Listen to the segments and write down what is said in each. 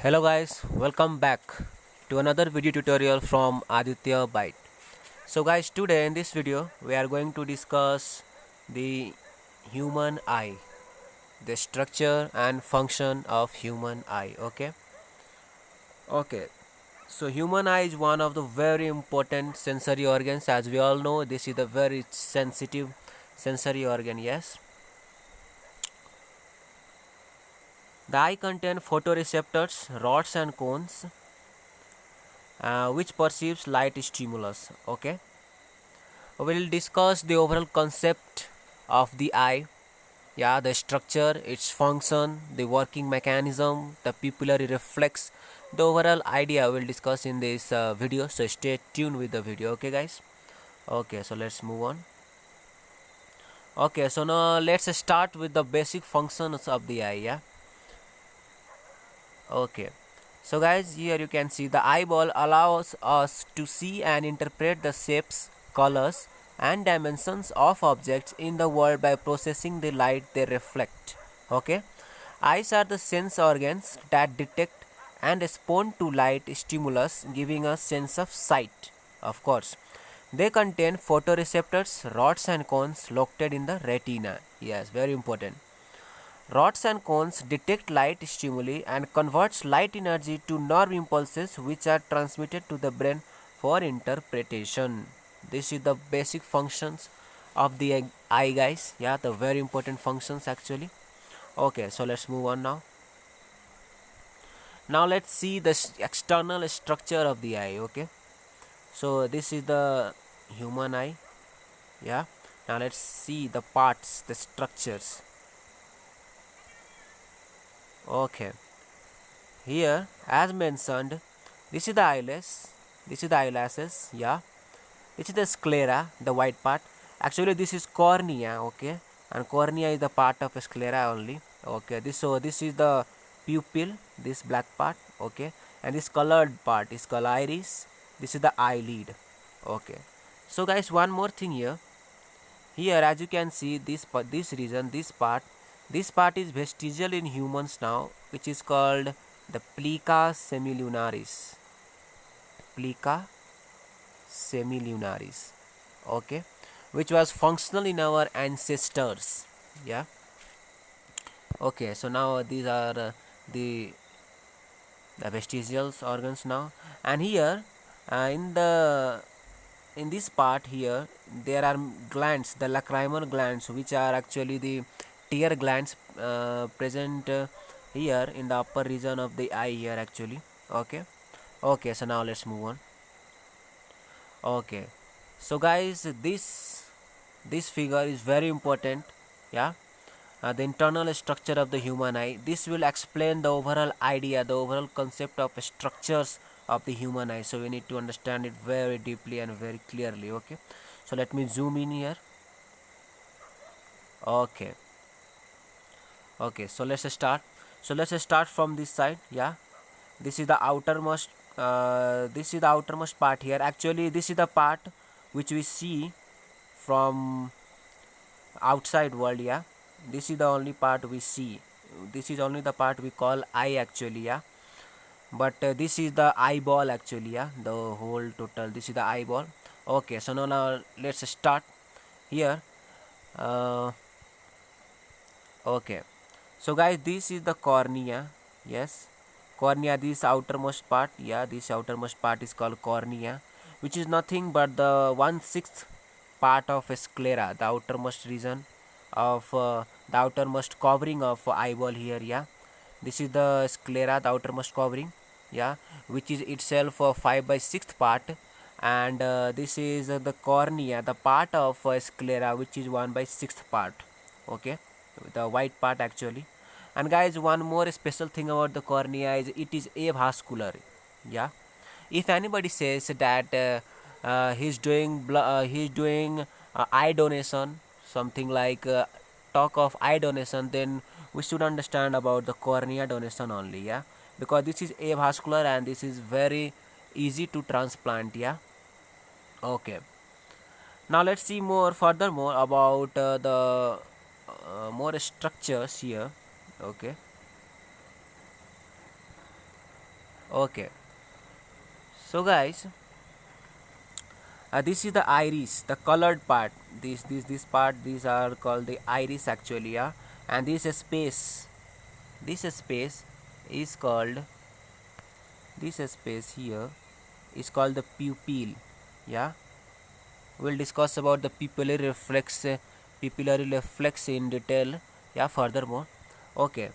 Hello guys, welcome back to another video tutorial from Aditya Byte. So guys, today in this video we are going to discuss the human eye, the structure and function of human eye. Okay. So human eye is one of the very important sensory organs. As we all know, this is a very sensitive sensory organ. Yes, the eye contains photoreceptors, rods and cones, which perceives light stimulus. Okay, we'll discuss the overall concept of the eye, yeah, the structure, its function, the working mechanism, the pupillary reflex. The overall idea we'll discuss in this video, so stay tuned with the video. Okay guys, okay, so let's move on. Okay, so now let's start with the basic functions of the eye. Yeah, okay. So guys, here you can see the eyeball allows us to see and interpret the shapes, colors and dimensions of objects in the world by processing the light they reflect. Okay, eyes are the sense organs that detect and respond to light stimulus, giving us sense of sight. Of course, they contain photoreceptors, rods and cones located in the retina. Yes, very important. Rods and cones detect light stimuli and converts light energy to nerve impulses which are transmitted to the brain for interpretation. This is the basic functions of the eye guys. Yeah, the very important functions actually. Okay, so let's move on now. Now let's see the external structure of the eye. Okay, so this is the human eye. Yeah, now let's see the parts, the structures. Okay, here, as mentioned, this is the eyelash, this is the eyelashes, yeah. This is the sclera, the white part. Actually, this is cornea, okay, and cornea is the part of sclera only. Okay, this is the pupil, this black part, okay, and this colored part is called iris. This is the eyelid, okay. So, guys, one more thing here. Here, as you can see, this region, this part is vestigial in humans now, which is called the plica semilunaris. Plica semilunaris. Okay, which was functional in our ancestors. Yeah. Okay, so now these are the the vestigial organs now, and here in the in this part here there are glands, the lacrimal glands, which are actually the tear glands present here in the upper region of the eye here actually. Okay, okay, so now let's move on. Okay, so guys, this figure is very important. Yeah, the internal structure of the human eye. This will explain the overall idea, the overall concept of structures of the human eye. So we need to understand it very deeply and very clearly. Okay, so let me zoom in here. Okay, okay, so let's start from this side. Yeah, this is the outermost this is the outermost part here. Actually, this is the part which we see from outside world. Yeah, this is the only part we see. This is only the part we call eye actually. Yeah, but this is the eyeball actually. Yeah, the whole total, this is the eyeball. Okay, so now let's start here. uh, okay, so guys, this is the cornea. Yes, cornea, this outermost part. Yeah, this outermost part is called cornea, which is nothing but the 1/6 part of a sclera, the outermost region of the outermost covering of eyeball here. Yeah, this is the sclera, the outermost covering. Yeah, which is itself a 5/6 part, and this is the cornea, the part of sclera which is 1/6 part. Okay, the white part actually. And guys, one more special thing about the cornea is it is avascular. Yeah, if anybody says that he's doing eye donation, something like talk of eye donation, then we should understand about the cornea donation only. Yeah, because this is avascular and this is very easy to transplant. Yeah, okay. Now let's see more furthermore about the more structures here. Okay, Okay, so guys, this is the iris, the colored part. This part, these are called the iris actually, yeah. And this space is called, this space here is called the pupil, yeah. We'll discuss about the pupillary reflex in detail, yeah, furthermore. Okay,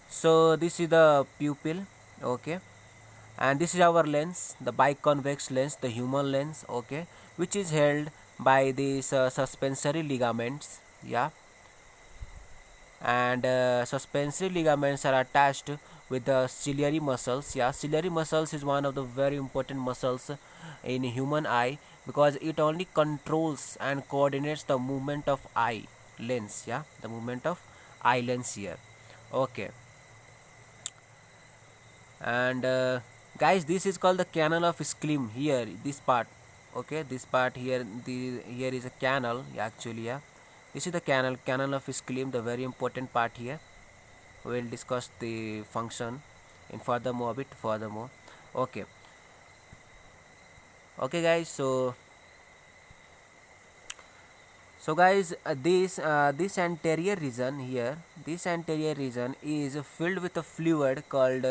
so this is the pupil, okay, and this is our lens, the biconvex lens, the human lens, okay, which is held by these suspensory ligaments, yeah. And suspensory ligaments are attached with the ciliary muscles, yeah. Ciliary muscles is one of the very important muscles in human eye, because it only controls and coordinates the movement of eye lens, yeah, the movement of eye lens here. Okay, and guys, this is called the canal of Schlemm here, this part, okay, this part here, here is a canal, yeah, actually, yeah. This is the canal of Schlemm, the very important part here. We'll discuss the function in furthermore, a bit furthermore. Okay, okay guys, so guys, this anterior region here, this anterior region is filled with a fluid called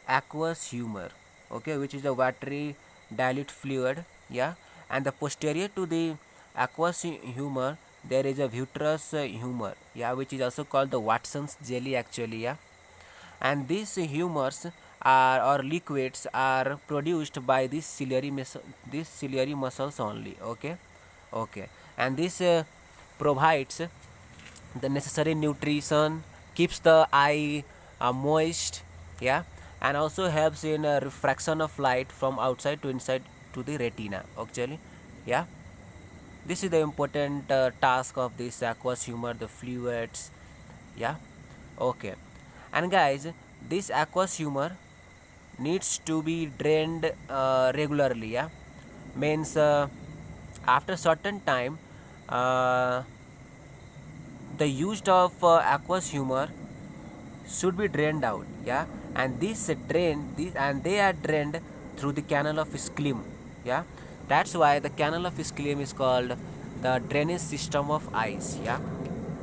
aqueous humor, okay, which is a watery dilute fluid, yeah. And the posterior to the aqueous humor there is a vitreous humor, yeah, which is also called the Watson's jelly actually, yeah. And these humors are, or liquids are produced by these ciliary muscles only, okay. Okay, and this provides the necessary nutrition, keeps the eye moist, yeah, and also helps in refraction of light from outside to inside to the retina actually, yeah. This is the important task of this aqueous humor, the fluids, yeah. Okay, and guys, this aqueous humor needs to be drained regularly, yeah. Means after certain time, uh, the use of aqueous humor should be drained out, yeah. And they are drained through the canal of Schlemm, yeah. That's why the canal of Schlemm is called the drainage system of eyes, yeah,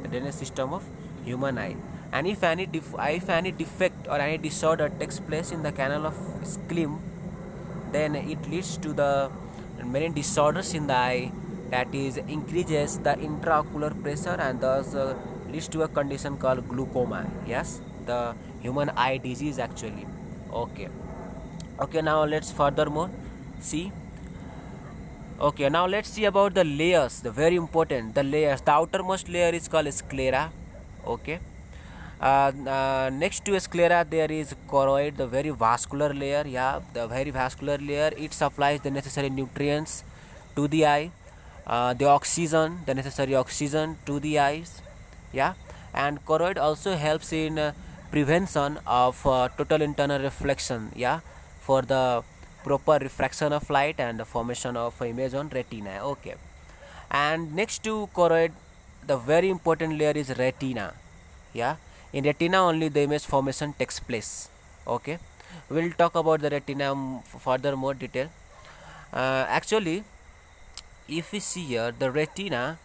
the drainage system of human eye. And if any defect or any disorder takes place in the canal of Schlemm, then it leads to the many disorders in the eye, that is increases the intraocular pressure, and thus leads to a condition called glaucoma, yes, the human eye disease actually. Okay, okay, now let's furthermore see. Okay, now let's see about the layers, the very important, the layers. The outermost layer is called sclera, okay. Next to sclera there is choroid, the very vascular layer, yeah, the very vascular layer. It supplies the necessary nutrients to the eye, the oxygen, the necessary oxygen to the eyes, yeah. And choroid also helps in prevention of total internal reflection, yeah, for the proper refraction of light and the formation of image on retina, okay. And next to choroid, the very important layer is retina, yeah. In retina only the image formation takes place, okay. We'll talk about the retina further more detail. Actually, if we see here the retina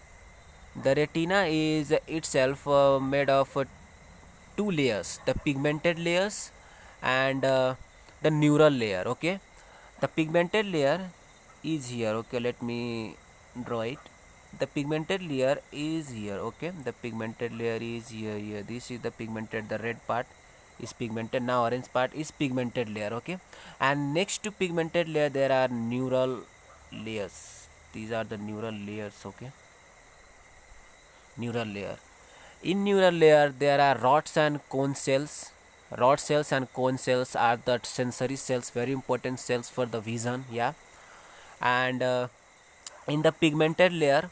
is itself made of two layers, the pigmented layers and the neural layer, okay. The pigmented layer is here, okay, let me draw it. The pigmented layer is here, okay. The pigmented layer is here. This is the pigmented, the red part is pigmented, now orange part is pigmented layer, okay. And next to pigmented layer there are neural layers. These are the neural layers, okay. Neural layer, in neural layer there are rods and cone cells. Rod cells and cone cells are the sensory cells, very important cells for the vision, yeah. And in the pigmented layer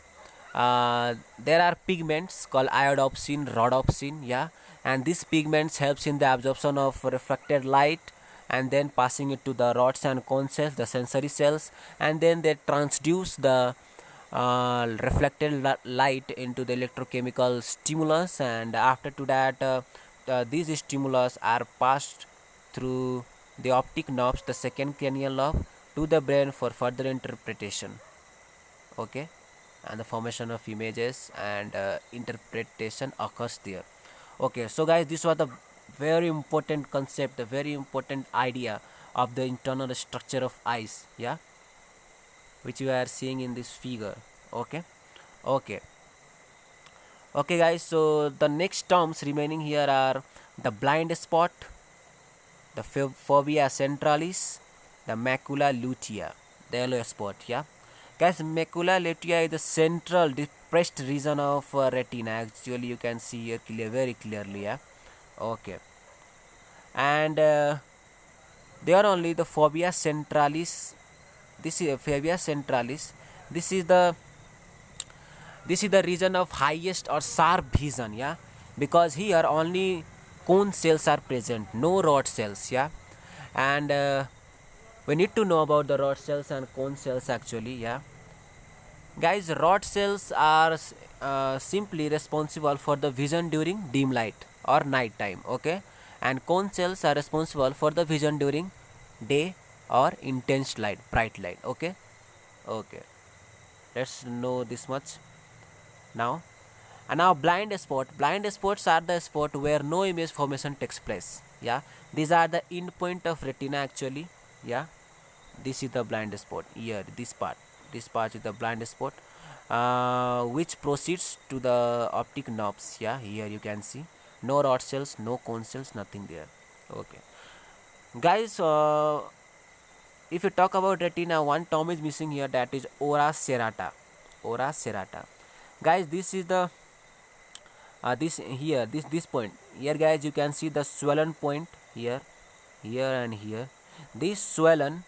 there are pigments called iodopsin, rhodopsin, yeah. And these pigments helps in the absorption of reflected light and then passing it to the rods and cone cells, the sensory cells, and then they transduce the reflected light into the electrochemical stimulus, and after to that these stimulus are passed through the optic nerves, the second cranial nerve, to the brain for further interpretation. Okay, and the formation of images and interpretation occurs there. Okay, so guys, this was the very important concept, the very important idea of the internal structure of eyes, yeah, which you are seeing in this figure. Okay, okay, okay, guys. So the next terms remaining here are the blind spot, the fovea centralis, the macula lutea, the yellow spot. Yeah, guys, macula lutea is the central depressed region of retina. Actually, you can see here very clearly. Yeah, okay, and there only the fovea centralis. This is fovea centralis. This is the this is the region of highest or sharp vision, yeah, because here only cone cells are present, no rod cells, yeah, and we need to know about the rod cells and cone cells actually, yeah. Guys, rod cells are simply responsible for the vision during dim light or night time, okay, and cone cells are responsible for the vision during day or intense light, bright light, okay, okay. Let's know this much now. And now blind spots are the spot where no image formation takes place, yeah. These are the end point of retina actually, yeah. This is the blind spot here, this part is the blind spot, which proceeds to the optic nerves, yeah. Here you can see no rod cells, no cone cells, nothing there. Okay, guys, if you talk about retina, one term is missing here, that is ora serrata. Ora serrata, guys, this is the this here, this point here, guys, you can see the swollen point here, here and here. This swollen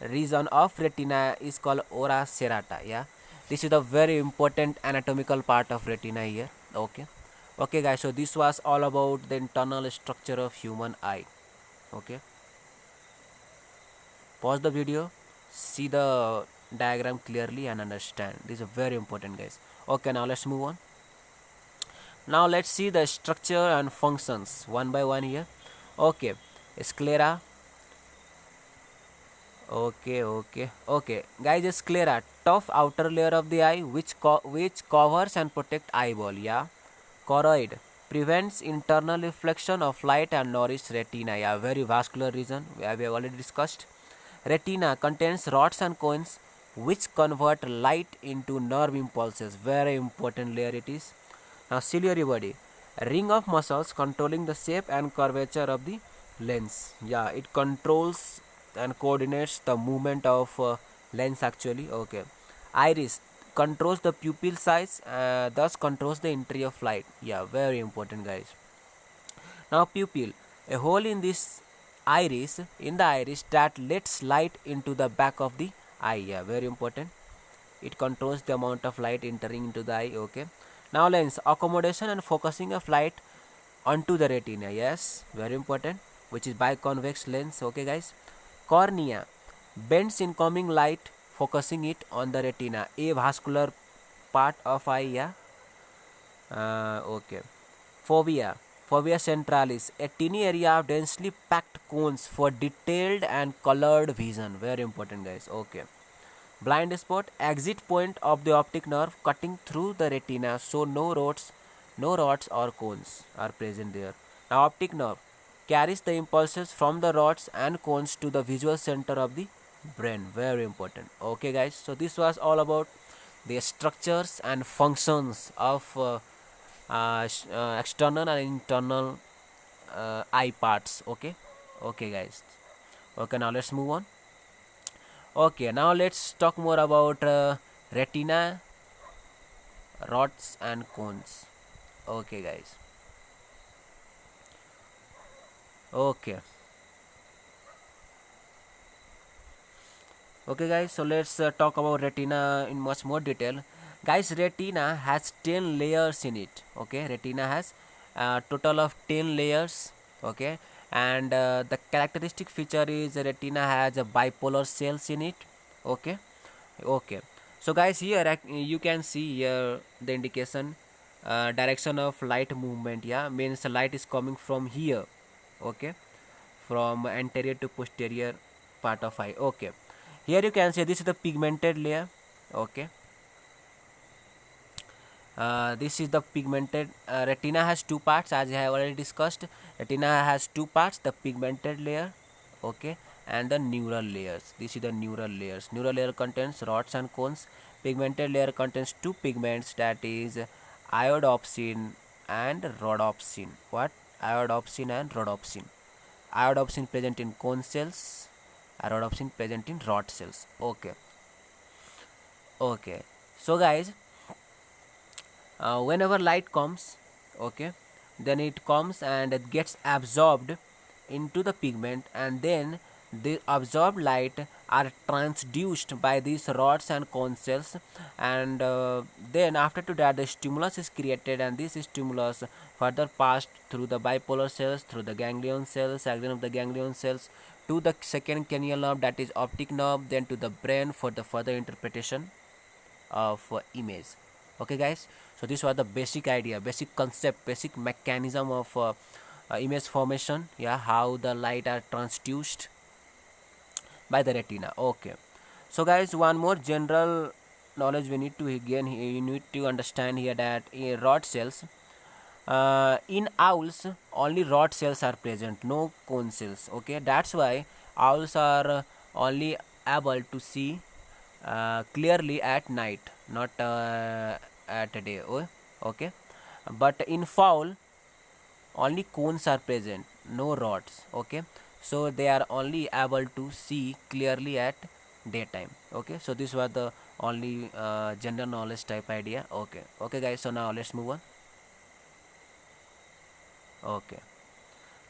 region of retina is called ora serrata, yeah. This is the very important anatomical part of retina here. Okay, okay, guys, so this was all about the internal structure of human eye. Okay, pause the video, see the diagram clearly and understand. This is very important, guys. Okay, now let's move on. Now let's see the structure and functions one by one here. Okay, sclera. Okay, guys, sclera, tough outer layer of the eye which covers and protect eyeball, yeah. Choroid, prevents internal reflection of light and nourish retina, yeah. Very vascular region, we have already discussed. Retina contains rods and cones which convert light into nerve impulses. Very important layer it is. Now ciliary body, a ring of muscles controlling the shape and curvature of the lens. Yeah, it controls and coordinates the movement of lens actually. Okay, iris controls the pupil size, thus controls the entry of light. Yeah, very important, guys. Now pupil, a hole in this iris, in the iris, that lets light into the back of the eye. Yeah, very important. It controls the amount of light entering into the eye. Okay, now lens, accommodation and focusing of light onto the retina. Yes, very important, which is biconvex lens. Okay, guys. Cornea, bends incoming light, focusing it on the retina, avascular part of eye, yeah. Okay. Fovea, fovea centralis, a teeny area of densely packed cones for detailed and colored vision. Very important, guys. Okay. Blind spot, exit point of the optic nerve cutting through the retina, so no rods or cones are present there. Now optic nerve carries the impulses from the rods and cones to the visual center of the brain. Very important. Okay, guys, so this was all about the structures and functions of external and internal eye parts. Okay, okay, guys. Okay, now let's move on. Okay, now let's talk more about retina, rods and cones. Okay, guys. Okay, okay, guys, so let's talk about retina in much more detail. Guys, retina has 10 layers in it. Okay, retina has a total of 10 layers. Okay, and the characteristic feature is retina has a bipolar cells in it. Okay, okay, so guys, here you can see here the indication, direction of light movement, yeah, means the light is coming from here. Okay, from anterior to posterior part of eye. Okay, here you can see this is the pigmented layer. Okay, this is the pigmented retina has two parts, as I have already discussed. Retina has two parts, the pigmented layer, okay, and the neural layers. This is the neural layers. Neural layer contains rods and cones. Pigmented layer contains two pigments, that is iodopsin and rhodopsin. What? Iodopsin and rhodopsin. Iodopsin present in cone cells, rhodopsin present in rod cells. Okay, okay. So guys, whenever light comes, okay, then it comes and it gets absorbed into the pigment, and then the absorbed light are transduced by these rods and cone cells, and then after to that the stimulus is created, and this stimulus further passed through the bipolar cells, through the ganglion cells, action of the ganglion cells, to the second cranial nerve, that is optic nerve, then to the brain for the further interpretation of image. Okay guys, so this was the basic idea, basic concept, basic mechanism of image formation. Yeah, how the light are transduced by the retina. Okay, so guys, one more general knowledge we need to again, you need to understand here that in rod cells, in owls only rod cells are present, no cone cells. Okay, that's why owls are only able to see clearly at night, not at day. Oh, okay, but in fowl only cones are present, no rods. Okay, so they are only able to see clearly at daytime. Okay, so this was the only general knowledge type idea. Okay, okay guys, so now let's move on. Okay,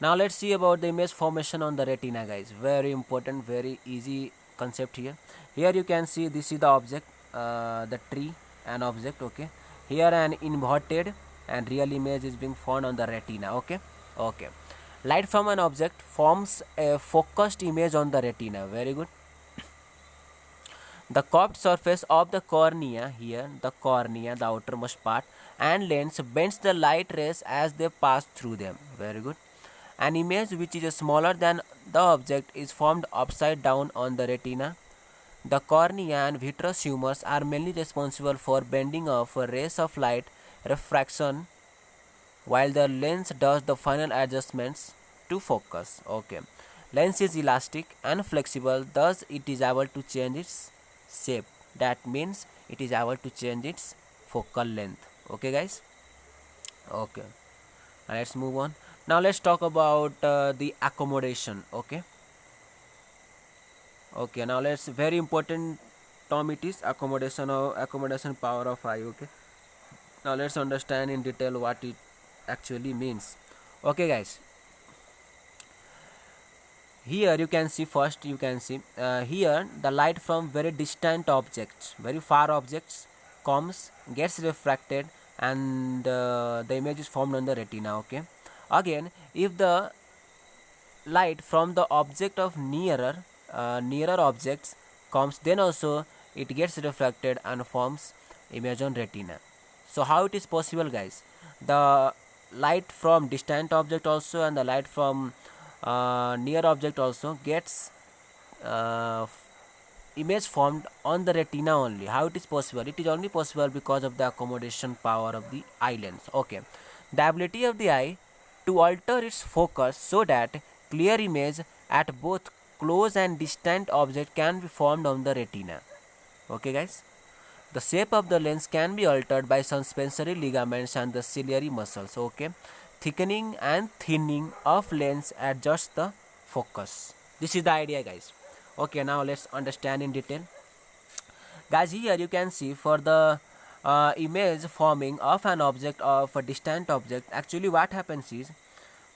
now let's see about the image formation on the retina, guys. Very important, very easy concept here. Here you can see this is the object, the tree, an object. Okay, here an inverted and real image is being formed on the retina. Okay, okay. Light from an object forms a focused image on the retina. Very good. The curved surface of the cornea, here the cornea, the outermost part, and lens bends the light rays as they pass through them. Very good. An image which is smaller than the object is formed upside down on the retina. The cornea and vitreous humors are mainly responsible for bending of rays of light refraction, while the lens does the final adjustments to focus. Okay. Lens is elastic and flexible, thus it is able to change its shape. That means it is able to change its focal length. Okay guys. Okay. Now let's move on. Now let's talk about the accommodation. Okay. Okay, now let's, very important term it is, accommodation or accommodation power of eye. Okay, now let's understand in detail what it actually means. Okay guys, here you can see, first you can see here the light from very distant objects, very far objects comes, gets refracted, and the image is formed on the retina. Okay, again if the light from the object of nearer objects comes, then also it gets refracted and forms image on retina. So how it is possible, guys? The light from distant object also and the light from near object also gets uh, image formed on the retina only. How it is possible? It is only possible because of the accommodation power of the eye lens. Okay, the ability of the eye to alter its focus so that clear image at both close and distant object can be formed on the retina. Okay guys, the shape of the lens can be altered by suspensory ligaments and the ciliary muscles. Okay, thickening and thinning of lens adjusts the focus. This is the idea, guys. Okay, now let's understand in detail. Guys, here you can see for the image forming of an object of a distant object, actually what happens is,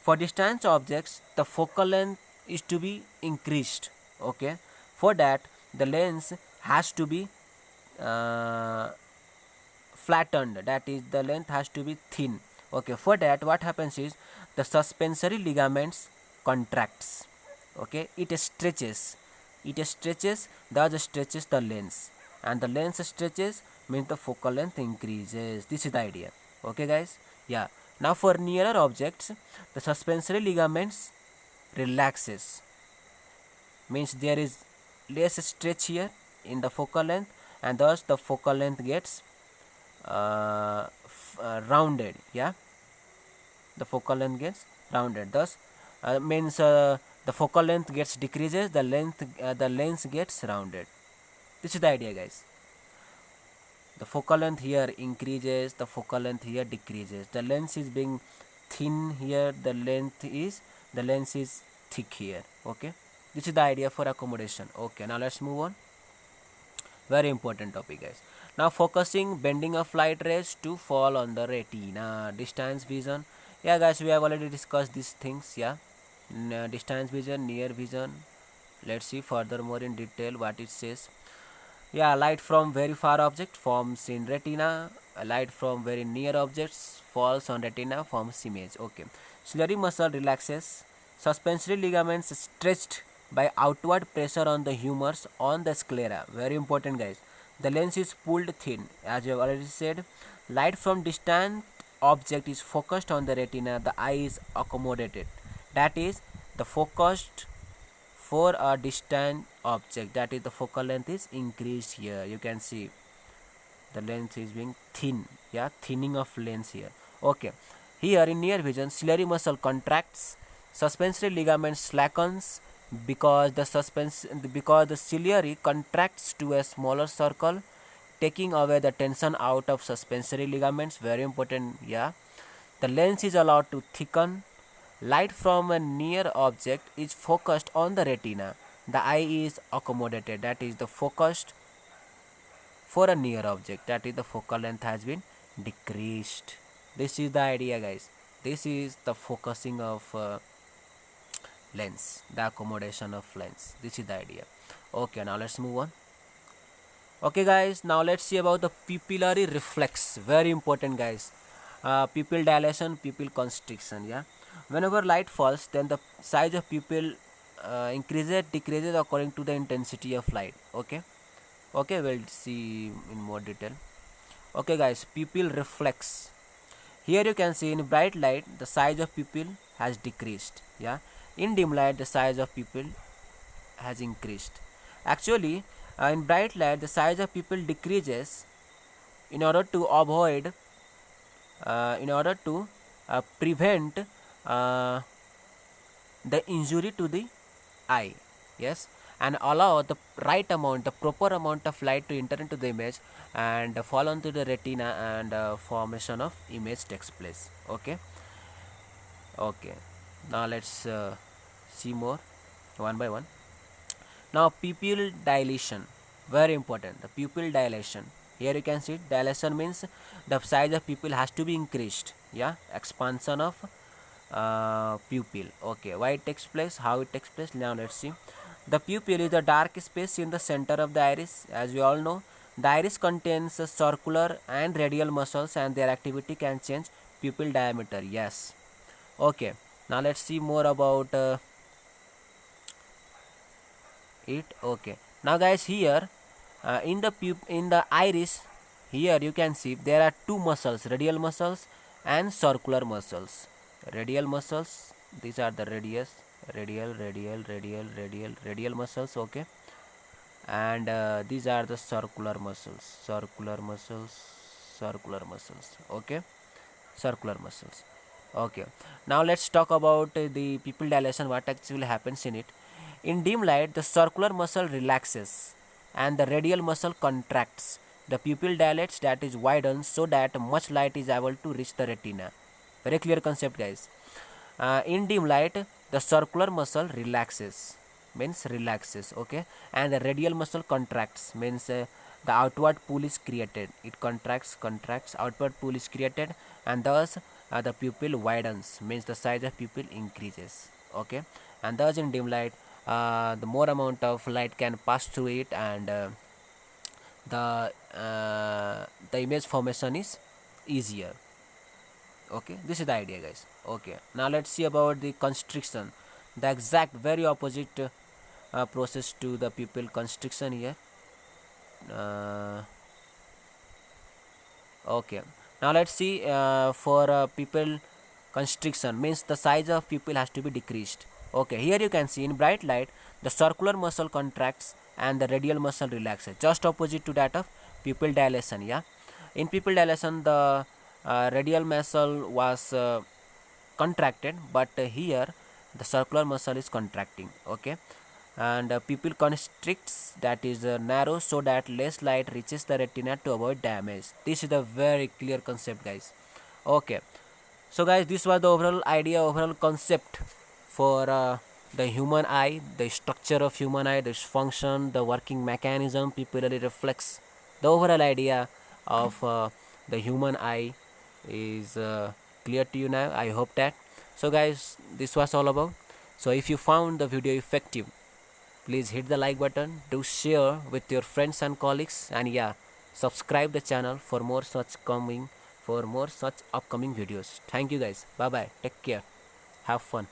for distant objects the focal length is to be increased. Okay, for that the lens has to be flattened, that is the length has to be thin. Okay, for that what happens is the suspensory ligaments contracts. Okay, it stretches, thus stretches the lens, and the lens stretches means the focal length increases. This is the idea. Okay guys, yeah. Now for nearer objects the suspensory ligaments relaxes, means there is less stretch here in the focal length, and thus the focal length gets rounded. Yeah, the focal length gets rounded, thus means the focal length gets decreases, the lens gets rounded. This is the idea, guys. The focal length here increases, the focal length here decreases, the lens is being thin here, the lens is thick here. Okay, this is the idea for accommodation. Okay, now let's move on. Very important topic, guys. Now focusing bending of light rays to fall on the retina. Distance vision. Yeah, guys, we have already discussed these things. Yeah, distance vision, near vision. Let's see furthermore in detail what it says. Yeah, light from very far object forms in retina. Light from very near objects falls on retina, forms image. Okay. Ciliary muscle relaxes. Suspensory ligaments stretched by outward pressure on the humors on the sclera. Very important, guys. The lens is pulled thin. As we have already said, light from distant object is focused on the retina. The eye is accommodated. That is, the focused for a distant object, that is the focal length is increased here. You can see the lens is being thin. Yeah, thinning of lens here. Okay, here in near vision, ciliary muscle contracts, suspensory ligament slackens because the ciliary contracts to a smaller circle, taking away the tension out of suspensory ligaments. Very important. Yeah, the lens is allowed to thicken. Light from a near object is focused on the retina. The eye is accommodated, that is the focused for a near object, that is the focal length has been decreased. This is the idea, guys. This is the focusing of lens, the accommodation of lens. This is the idea. Okay, now let's move on. Okay, guys, now let's see about the pupillary reflex. Very important, guys. Pupil dilation, pupil constriction. Yeah, whenever light falls, then the size of pupil increases, decreases according to the intensity of light. Okay, we'll see in more detail. Okay, guys, pupil reflex. Here you can see in bright light the size of pupil has decreased. Yeah, in dim light the size of pupil has increased. Actually, in bright light the size of pupil decreases in order to avoid prevent the injury to the eye. Yes, and allow the proper amount of light to enter into the image and fall onto the retina, and formation of image takes place. Okay, now let's see more one by one. Now pupil dilation, very important. The pupil dilation, here you can see dilation means the size of pupil has to be increased. Yeah, expansion of pupil. Okay, why it takes place, how it takes place, now let's see. The pupil is the dark space in the center of the iris. As we all know, the iris contains circular and radial muscles, and their activity can change pupil diameter. Yes. Okay, now let's see more about it. Okay, now guys, here in the iris, here you can see there are two muscles, radial muscles and circular muscles. Radial muscles, these are the radial muscles. Okay, and these are the circular muscles. Okay, circular muscles. Okay, now let's talk about the pupil dilation, what actually happens in it. In dim light, the circular muscle relaxes and the radial muscle contracts. The pupil dilates, that is widens, so that much light is able to reach the retina. Very clear concept, guys. In dim light, the circular muscle relaxes, okay, and the radial muscle contracts, means the outward pull is created. It contracts, outward pull is created, and thus the pupil widens, means the size of pupil increases. Okay, and thus in dim light, the more amount of light can pass through it, and the image formation is easier. Okay, this is the idea, guys. Okay, now let's see about the constriction, the exact very opposite process to the pupil constriction here. Okay, now let's see for pupil constriction, means the size of pupil has to be decreased. Okay, here you can see in bright light the circular muscle contracts and the radial muscle relaxes, just opposite to that of pupil dilation. Yeah, in pupil dilation the radial muscle was contracted, but here the circular muscle is contracting. Okay, and pupil constricts, that is narrow, so that less light reaches the retina to avoid damage. This is a very clear concept, guys. Okay, so guys, this was the overall idea, overall concept for the human eye, the structure of human eye, the function, the working mechanism, pupillary reflex. The overall idea of the human eye is clear to you now, I hope that. So guys, this was all about. So if you found the video effective, please hit the like button, do share with your friends and colleagues, and yeah, subscribe the channel for more such upcoming videos. Thank you guys. Bye bye. Take care. Have fun.